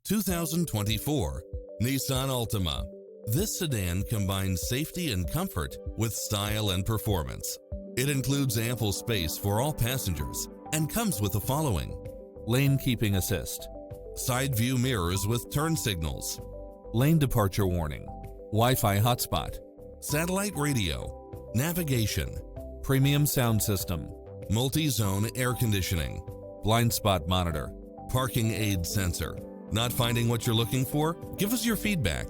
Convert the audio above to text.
2024 Nissan Altima. This sedan combines safety and comfort with style and performance. It includes ample space for all passengers and comes with the following: lane keeping assist, side view mirrors with turn signals, lane departure warning, Wi-Fi hotspot, satellite radio, navigation, premium sound system, multi-zone air conditioning, blind spot monitor, parking aid sensor. Not finding what you're looking for? Give us your feedback.